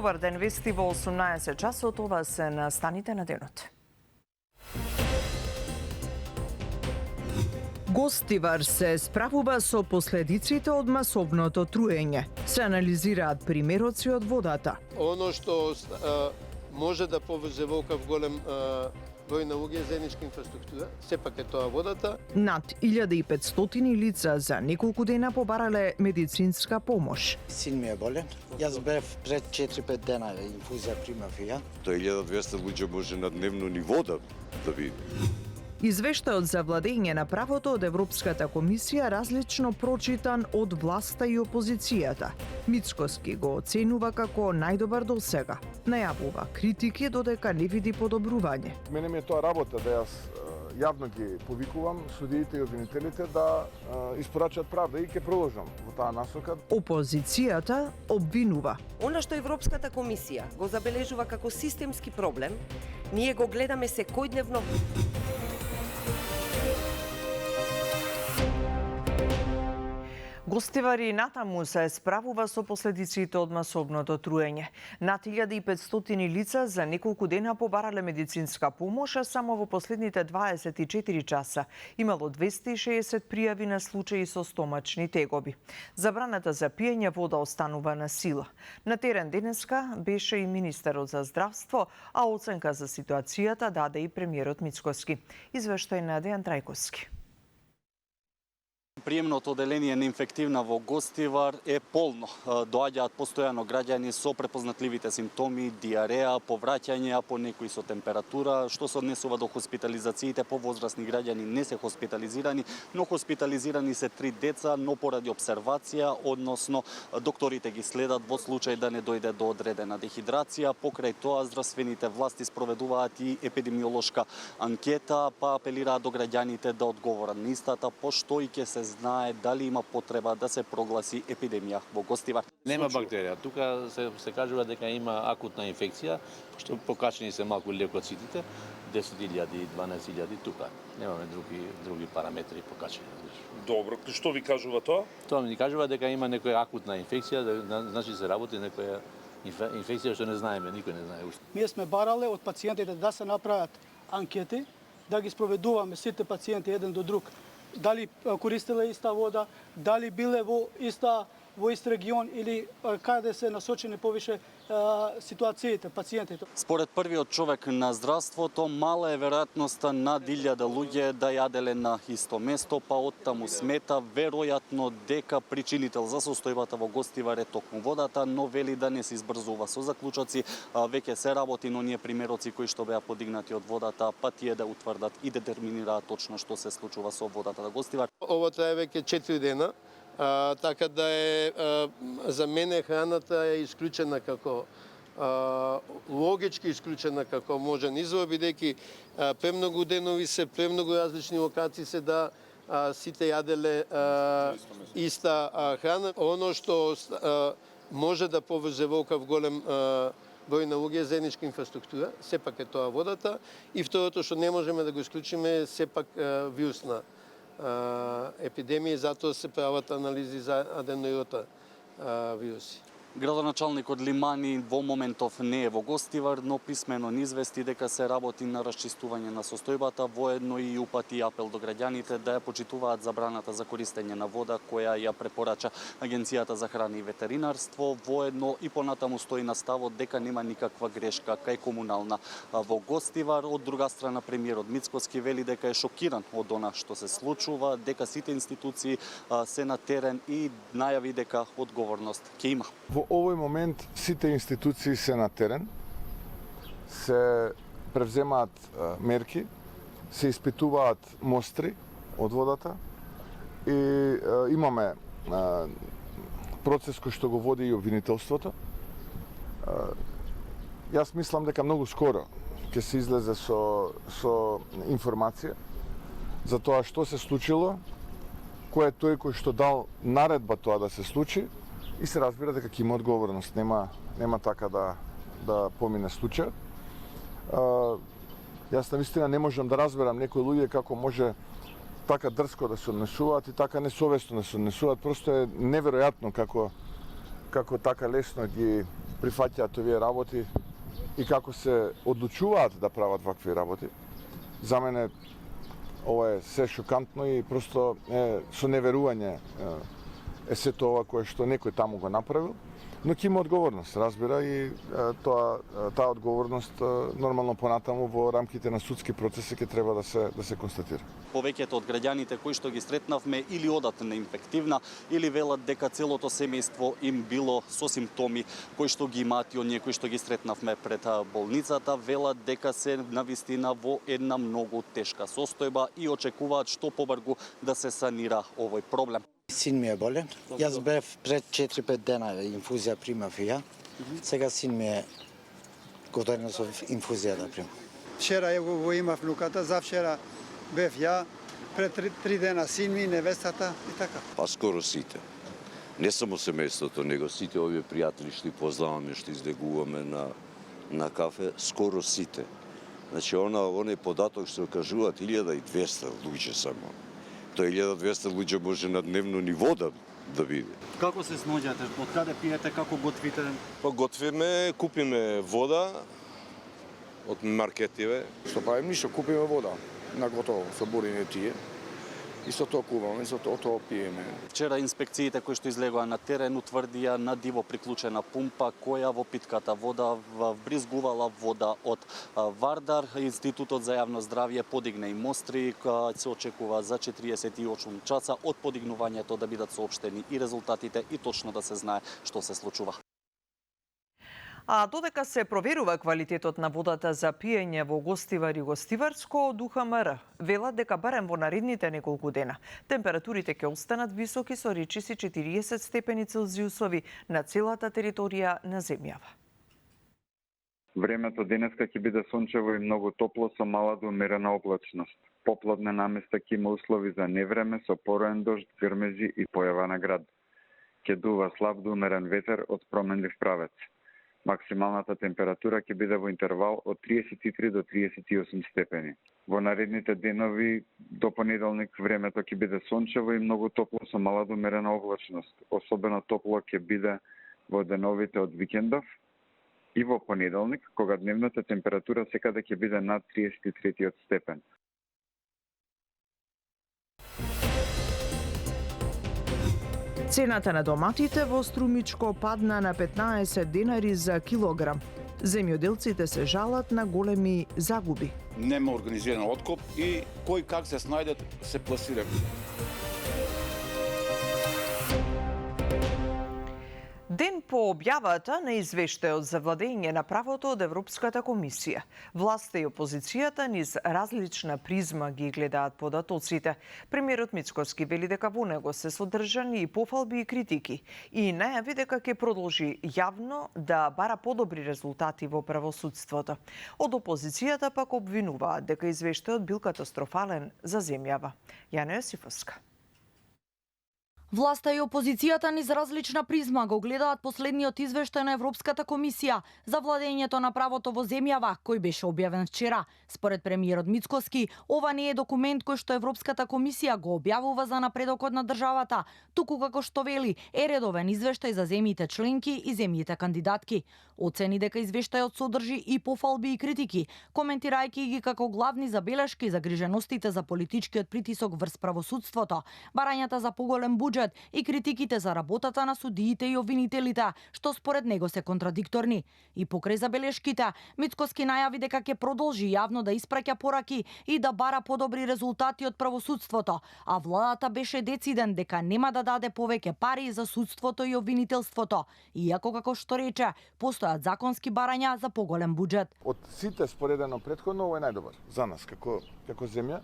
Добар ден, вести во 18 часот, ова се настаните на денот. Гостивар се справува со последиците од масовното труење. Се анализираат примероци од водата. Оно што може да поврзе во ваков голем број на луѓе заедничка инфраструктура, сепак е тоа водата. Над 1500 лица за неколку дена побарале медицинска помош. Син ми е болен. Јас бев пред 4-5 дена инфузија примав и ја. 1200 луѓе може на дневно ниво да види. Извештајот за владење на правото од Европската комисија различно прочитан од власта и опозицијата. Мицкоски го оценува како најдобар досега. Најавува критики додека не види подобрување. Мене ми е тоа работа да јас јавно ги повикувам судиите и обвинителите да испорачат правда и ќе продолжам во таа насока. Опозицијата обвинува. Она што Европската комисија го забележува како системски проблем, ние го гледаме секојдневно. Гостивар и натаму се справува со последиците од масовното труење. Над 1500 лица за неколку дена побарале медицинска помош, а само во последните 24 часа имало 260 пријави на случаи со стомачни тегоби. Забраната за пиење вода останува на сила. На терен денеска беше и министерот за здравство, а оценка за ситуацијата даде и премиерот Мицкоски. Извештај на Дејан Трајковски. Приемното оделение на инфективна во Гостивар е полно. Доаѓаат постојано граѓани со препознатливите симптоми, диареа, повраќање, а по некои со температура. Што се однесува до хоспитализациите, повозрасни граѓани не се хоспитализирани, но хоспитализирани се 3 деца, но поради обсервација, односно докторите ги следат во случај да не дојде до одредена дехидрација. Покрај тоа, здравствените власти спроведуваат и епидемиолошка анкета, па апелираат до граѓаните да одговорат на истата, пошто и ќе се знае дали има потреба да се прогласи епидемија во Гостивар. Нема бактерија. Тука се кажува дека има акутна инфекција, што покачени се малку леукоцитите, 10.000, 12.000 тука. Немаме други параметри покачени. Добро, што ви кажува тоа? Тоа ми кажува дека има некоја акутна инфекција, значи се работи некоја инфекција што не знаеме, никој не знае уште. Ние сме барале од пациентите да се направат анкети, да ги спроведуваме сите пациенти еден до друг. Дали користеле иста вода, дали биле во ист регион или каде се насочени повише ситуациите, пациентите. Според првиот човек на здравството, мала е веројатноста над 1000 луѓе да јаделе на исто место, па оттаму смета веројатно дека причинител за состојбата во Гостивар е токму водата, но вели да не се избрзува со заклучоци. Веќе се работи, но ние примероци кои што беа подигнати од водата, па тие да утврдат и детерминираат точно што се случува со водата на Гостивар. Ова трае веќе 4 дена. Така да е, за мене храната е исклучена како логички исклучена како можен извор, бидејќи премногу денови се, премногу различни локации се да сите јаделе иста храна. Оно што може да поврзе во ваков голем број на луѓе заедничка инфраструктура, сепак е тоа водата, и второто што не можеме да го исклучиме сепак вирусна епидемија, затоа се прават анализи за аденоирота вируси. Градоначалникот Лимани во моментов не е во Гостивар, но писмено ни извести дека се работи на расчистување на состојбата, воедно и упати апел до граѓаните да ја почитуваат забраната за користење на вода која ја препорача Агенцијата за храна и ветеринарство, воедно и понатаму стои на ставот дека нема никаква грешка кај комунална во Гостивар. Од друга страна, премиерот Мицкоски вели дека е шокиран од она што се случува, дека сите институции се на терен и најави дека одговорност ќе има. Во овој момент сите институции се на терен, се превземаат мерки, се испитуваат мостри од водата и имаме процес кој што го води и обвинителството. Јас мислам дека многу скоро ќе се излезе со информација за тоа што се случило, кој е тој кој што дал наредба тоа да се случи, и се разбира дека ќе има одговорност, нема така да помине случајот. Јас навистина не можам да разберам некои луѓе како може така дрско да се однесуваат и така несовесно да се однесуваат. Просто е неверојатно како така лесно ги прифаќаат овие работи и како се одлучуваат да прават вакви работи. За мене ова е се шокантно и просто со неверување е сето ова кое што некој таму го направил, но ќе има одговорност, разбира, и таа одговорност нормално понатаму во рамките на судски процеси ќе треба да се констатира. Повеќето од граѓаните кои што ги сретнавме или одат на инфективна, или велат дека целото семејство им било со симптоми кои што ги имаат и оние кои што ги сретнавме пред болницата, велат дека се навистина во една многу тешка состојба и очекуваат што побрзо да се санира овој проблем. Син ми е болен. Јас бев пред 4-5 дена инфузија примав и ја. Сега син ми е готовен со инфузија да примам. Вчера го имав внуката, завчера бев ја, пред 3 дена син ми, невестата и така. Па скоро сите. Не само семејството, него сите овие пријатели што познаваме, што излегуваме на кафе, скоро сите. Значи, оној податок што кажуваат 1200 луѓе само. Тоа 1200 луѓе може на дневно ниво да биде. Како се сноѓате? Од каде пиете? Како готвите? Па готвиме, купиме вода од маркетиве. Што правим ништо, купиме вода на готово со бурени тие. И со тоа куваме, со тоа пиеме. Вчера инспекциите кои што излегоа на терен утврдија на диво приклучена пумпа која во питката вода вбризгувала вода од Вардар. Институтот за јавно здравје подигна и мостри, се очекува за 48 часа од подигнувањето да бидат соопштени и резултатите и точно да се знае што се случува. А додека се проверува квалитетот на водата за пиење во Гостивар и Гостиварско, од УХМР велат дека барем во наредните неколку дена температурите ќе останат високи со речиси 40 степени Целзиусови на целата територија на земјава. Времето денеска ќе биде сончево и многу топло со мала до умерена облачност. Попладне наместа ќе има услови за невреме со пороен дожд, грмежи и појава на град. Ќе дува слаб до умерен ветер од променлив правец. Максималната температура ќе биде во интервал од 33 до 38 степени. Во наредните денови до понеделник времето ќе биде сончево и многу топло со мала до умерена облачност. Особено топло ќе биде во деновите од викендов и во понеделник, кога дневната температура секаде ќе биде над 33 степен. Цената на доматите во Струмичко падна на 15 денари за килограм. Земјоделците се жалат на големи загуби. Нема организиран откуп и кој как се снајдат се пласира. Ден по објавата на извештајот за владење на правото од Европската комисија, власта и опозицијата низ различна призма ги гледаат податоците. Премиерот Мицкоски вели дека во него се содржани и пофалби и критики и најави дека ќе продолжи јавно да бара подобри резултати во правосудството. Од опозицијата пак обвинуваат дека извештајот бил катастрофален за земјава. Јана Јосифовска. Власта и опозицијата низ различна призма го гледаат последниот извештај на Европската комисија за владењето на правото во земјава, кој беше објавен вчера. Според премиерот Мицкоски, ова не е документ кој што Европската комисија го објавува за напредокот на државата, туку како што вели, е редовен извештај за земјите членки и земјите кандидатки. Оцени дека извештајот содржи и пофалби и критики, коментирајќи ги како главни забелешки загриженостите за политичкиот притисок врз правосудството, барањата за поголем буџет и критиките за работата на судиите и обвинителите, што според него се контрадикторни. И покрај забелешките, Мицкоски најави дека ќе продолжи јавно да испраќа пораки и да бара подобри резултати од правосудството, а владата беше дециден дека нема да даде повеќе пари за судството и обвинителството, иако како што рече, постојат законски барања за поголем буџет. Од сите споредено претходно, ово е најдобар за нас како земја.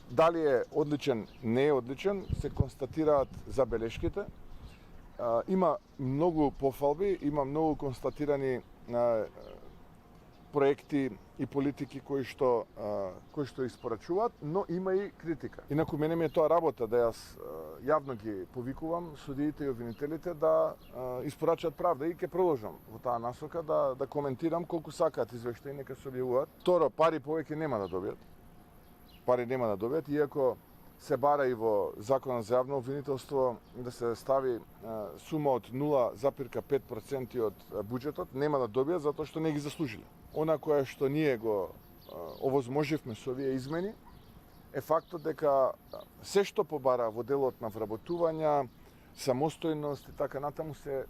Дали е одличен, не е одличен, се констатираат забелешките. Има многу пофалби, има многу констатирани проекти и политики кои што испорачуваат, но има и критика. Инаку мене ми е тоа работа да јас јавно ги повикувам судиите и обвинителите да испорачаат правда и ќе продолжам во таа насока да коментирам колку сакаат извештаи нека се објавуваат. Второ, пари повеќе нема да добијат. Иако се бара и во Законот за јавно обвинителство да се стави сума од 0,5% од буџетот, нема да добијат затоа што не ги заслужиле. Она кое што ние го овозможивме со овие измени е фактот дека се што побара во делот на вработувања, самостојност и така натаму се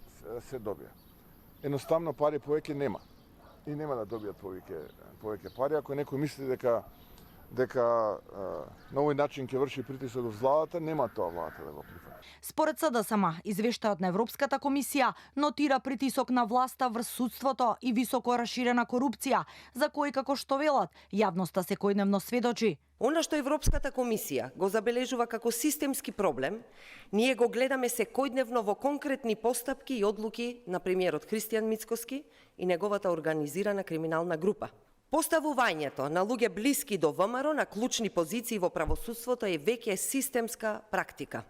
добија. Едноставно пари повеќе нема. И нема да добијат повеќе пари. Ако некој мисли дека на овој начин ќе врши притисок во владата, нема тоа владата да го прифати. Според СДСМ, извештајот на Европската комисија нотира притисок на власта врз судството и високо расширена корупција, за кој, како што велат, јавноста секојдневно сведочи. Она што Европската комисија го забележува како системски проблем, ние го гледаме секојдневно во конкретни постапки и одлуки на премиерот Христијан Мицкоски и неговата организирана криминална група. Поставувањето на луѓе блиски до ВМРО на клучни позиции во правосудството е веќе системска практика.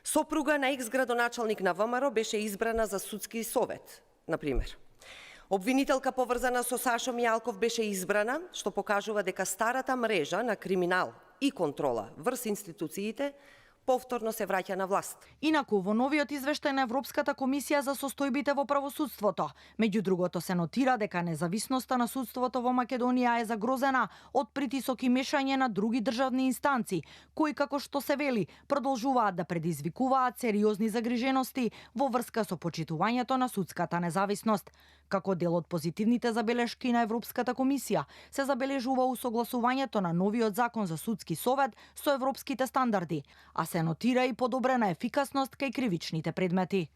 Сопруга на екс-градоначалник на ВМРО беше избрана за судски совет, например. Обвинителка поврзана со Сашо Мијалков беше избрана, што покажува дека старата мрежа на криминал и контрола врз институциите повторно се враќа на власт. Инаку, во новиот извештај на Европската комисија за состојбите во правосудството, меѓу другото се нотира дека независноста на судството во Македонија е загрозена од притисок и мешање на други државни инстанции, кои, како што се вели, продолжуваат да предизвикуваат сериозни загрижености во врска со почитувањето на судската независност. Како дел од позитивните забелешки на Европската комисија, се забележува усогласувањето на новиот закон за судски совет со европските стандарди, а се нотира и подобрена ефикасност кај кривичните предмети.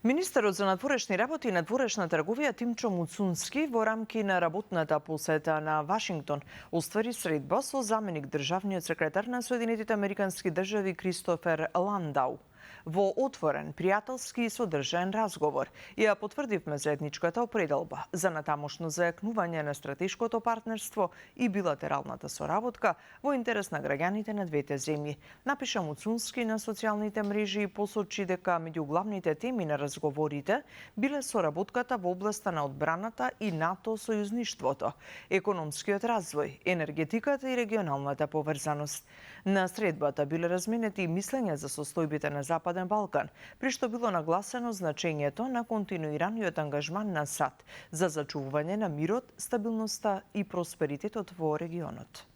Министерот за надворешни работи и надворешна трговија Тимчо Муцунски во рамки на работната посета на Вашингтон оствари средба со заменик државниот секретар на Соединетите Американски држави Кристофер Ландау. Во отворен, пријателски и содржаен разговор ја потврдивме заедничката определба за натамошно зајакнување на стратешкото партнерство и билатералната соработка во интерес на граѓаните на двете земји. Напиша Муцунски на социјалните мрежи и посочи дека меѓу главните теми на разговорите биле соработката во областа на одбраната и НАТО сојузништвото, економскиот развој, енергетиката и регионалната поврзаност. На средбата биле разменети мислења за состојбите на Западен Балкан, при што било нагласено значењето на континуираниот ангажман на САД за зачувување на мирот, стабилноста и просперитетот во регионот.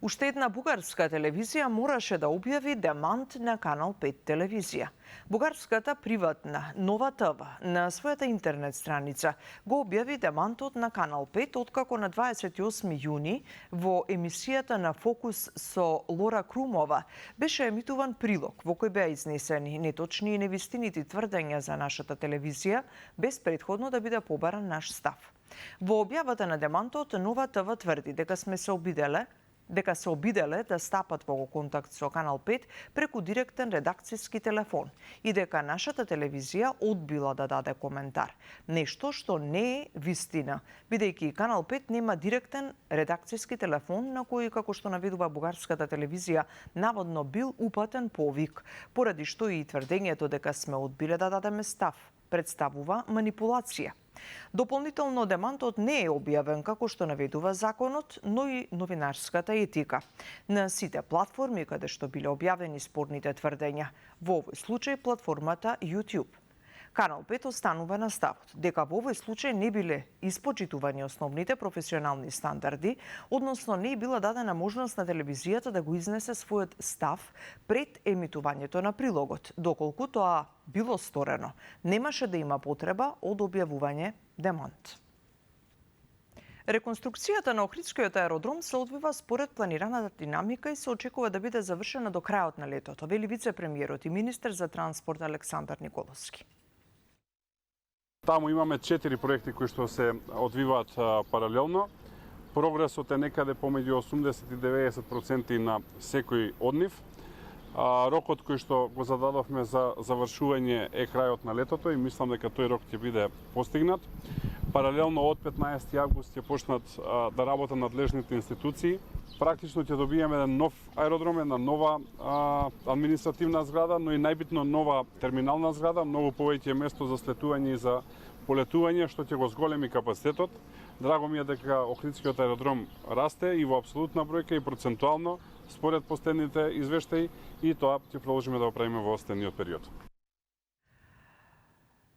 Уште една бугарска телевизија мораше да објави демант на Канал 5 телевизија. Бугарската приватна Нова ТВ на својата интернет страница го објави демантот на Канал 5 откако на 28 јуни во емисијата на Фокус со Лора Крумова беше емитуван прилог во кој беа изнесени неточни и невистинити тврдења за нашата телевизија без претходно да биде побаран наш став. Во објавата на демантот Нова ТВ тврди дека се обиделе да стапат во контакт со Канал 5 преку директен редакцијски телефон и дека нашата телевизија одбила да даде коментар. Нешто што не е вистина, бидејќи Канал 5 нема директен редакцијски телефон на кој, како што наведува бугарската телевизија, наводно бил упатен повик, поради што и тврдењето дека сме одбиле да дадеме став представува манипулација. Дополнително демантот не е објавен како што наведува законот, но и новинарската етика на сите платформи каде што биле објавени спорните тврдења, во овој случај платформата YouTube. Канал 5 останува на ставот дека во овој случај не биле испочитувани основните професионални стандарди, односно не била дадена можност на телевизијата да го изнесе својот став пред емитувањето на прилогот. Доколку тоа било сторено, немаше да има потреба од објавување демант. Реконструкцијата на Охридскиот аеродром се одвива според планираната динамика и се очекува да биде завршена до крајот на летото, вели вице-премиерот и министер за транспорт Александар Николовски. Таму имаме 4 проекти кои што се одвиваат паралелно. Прогресот е некаде помеѓу 80 и 90% на секој од нив. Рокот кој што го зададовме за завршување е крајот на летото и мислам дека тој рок ќе биде постигнат. Паралелно од 15 август ќе почнат да работат надлежните институции. Практично ќе добиеме еден нов аеродром, една нова административна зграда, но и најбитно нова терминална зграда, многу повеќе место за слетување и за полетување, што ќе го зголеми капацитетот. Драго ми е дека Охридскиот аеродром расте и во апсолутна бројка и процентуално според последните извештаи и тоа ќе продолжиме да го правиме во остатниот период.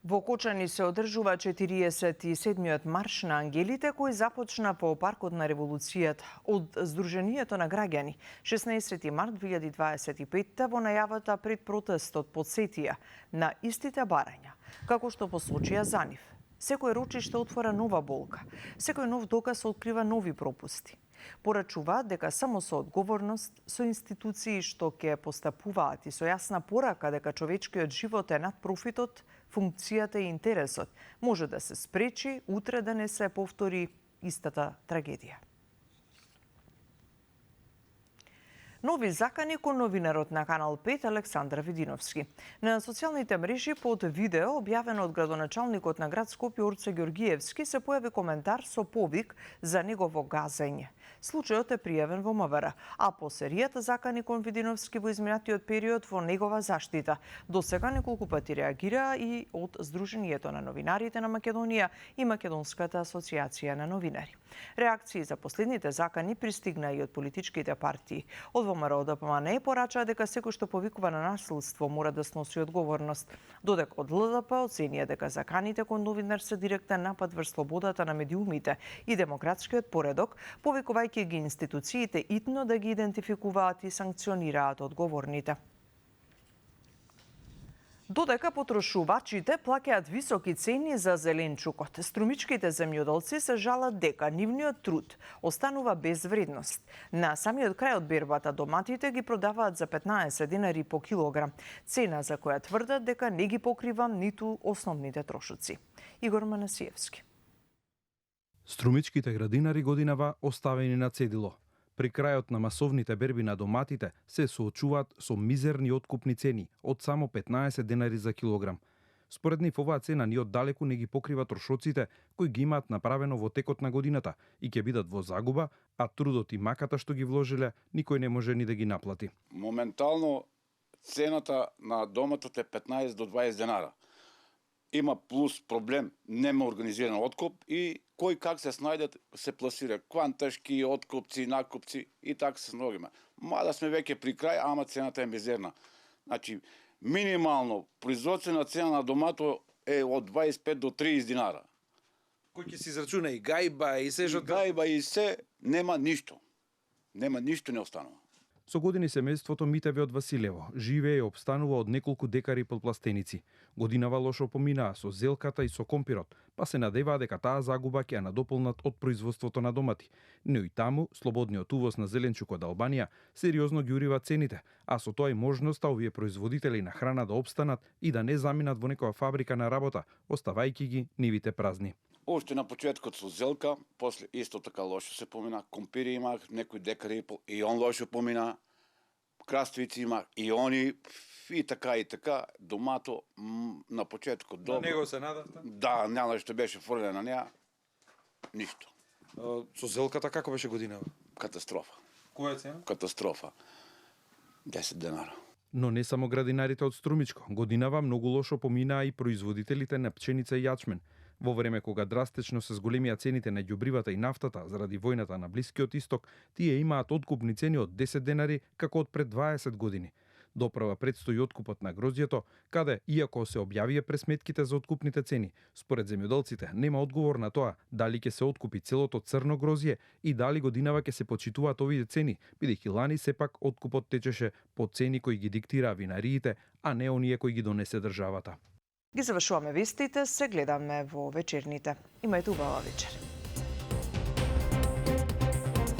Во Кочани се одржува 47-миот марш на ангелите кој започна по паркот на револуцијата од Сдруженијето на граѓани. 16 март 2025 во најавата пред протестот подсетија на истите барања, како што посочија за нив. Секој рочиште отвора нова болка, секој нов доказ открива нови пропусти. Порачуваат дека само со одговорност, со институции што ќе постапуваат и со јасна порака дека човечкиот живот е над профитот, функцијата и интересот, може да се спречи утре да не се повтори истата трагедија. Нови закани кон новинарот на Канал 5 Александар Видиновски. На социјалните мрежи под видео објавено од градоначалникот на град Скопје Орце Ѓоргиевски се појави коментар со повик за негово газење. Случајот е пријавен во МВР, а по серијата закани кон Видиновски во изминатиот период во негова заштита. До сега неколку пати реагира и од Сдруженијето на новинарите на Македонија и Македонската асоциација на новинари. Реакции за последните закани пристигна и од политичките партии. Од ВМРО ДПМН порачаа дека секој што повикува на насилство мора да сноси одговорност, додека од ЛДП оценија дека заканите кон новинар се директен напад врз слободата на медиумите и демократскиот поредок, повикувајќи ги институциите итно да ги идентификуваат и санкционираат одговорните. Додека потрошувачите плаќаат високи цени за зеленчукот, струмичките земјоделци се жалат дека нивниот труд останува без вредност. На самиот крај од бербата доматите ги продаваат за 15 динари по килограм, цена за која тврдат дека не ги покрива ниту основните трошоци. Игор Манасиевски. Струмичките градинари годинава оставени на цедило. При крајот на масовните берби на доматите се соочуваат со мизерни откупни цени од само 15 денари за килограм. Според нив оваа цена ни оддалеку не ги покрива трошоците кои ги имаат направено во текот на годината и ќе бидат во загуба, а трудот и маката што ги вложиле никој не може ни да ги наплати. Моментално цената на доматот е 15 до 20 денара. Има плюс проблем, нема организиран откуп и кој как се снајде се пласира. Кванташки, откупци, накупци и така се сногиме. Мада сме веќе при крај, ама цената е мизерна. Значи, минимално производствена цена на домато е од 25 до 30 динара. Кој ќе се израчуна и гајба и се што... Гајба и се, нема ништо. Нема ништо не останува. Со години семејството Митеве од Василево живее и обстанува од неколку декари подпластеници. Годинава лошо поминаа со зелката и со компирот, па се надеваа дека таа загуба ќе ја надополнат од производството на домати. Но и таму, слободниот увоз на зеленчук од Албанија сериозно ги урива цените, а со тоа и можноста овие производители на храна да обстанат и да не заминат во некоја фабрика на работа, оставајќи ги нивите празни. Уште на почетокот со зелка, после исто така лошо се помина, компири имах, некои декари и он лошо помина, краставици имах и они и така, домато на почетокот добро. На него се надавте? Да, няма што беше фрлено на неа, ништо. Со зелката како беше годинава? Катастрофа. Која цена? Катастрофа. 10 денара. Но не само градинарите од Струмичко, годинава многу лошо поминаа и производителите на пченица и јачмен. Во време кога драстично се зголемија цените на ѓубривата и нафтата заради војната на Блискиот Исток, тие имаат откупни цени од 10 денари како од пред 20 години. Доправа предстои откупот на грозјето, каде, иако се објавија пресметките за откупните цени, според земјоделците нема одговор на тоа дали ќе се откупи целото црно грозје и дали годинава ќе се почитуваат овие цени, бидејќи лани сепак откупот течеше по цени кои ги диктираа винариите, а не оние кои ги донесе државата. Ги завршуваме вестите, се гледаме во вечерните. Имајте убава вечер.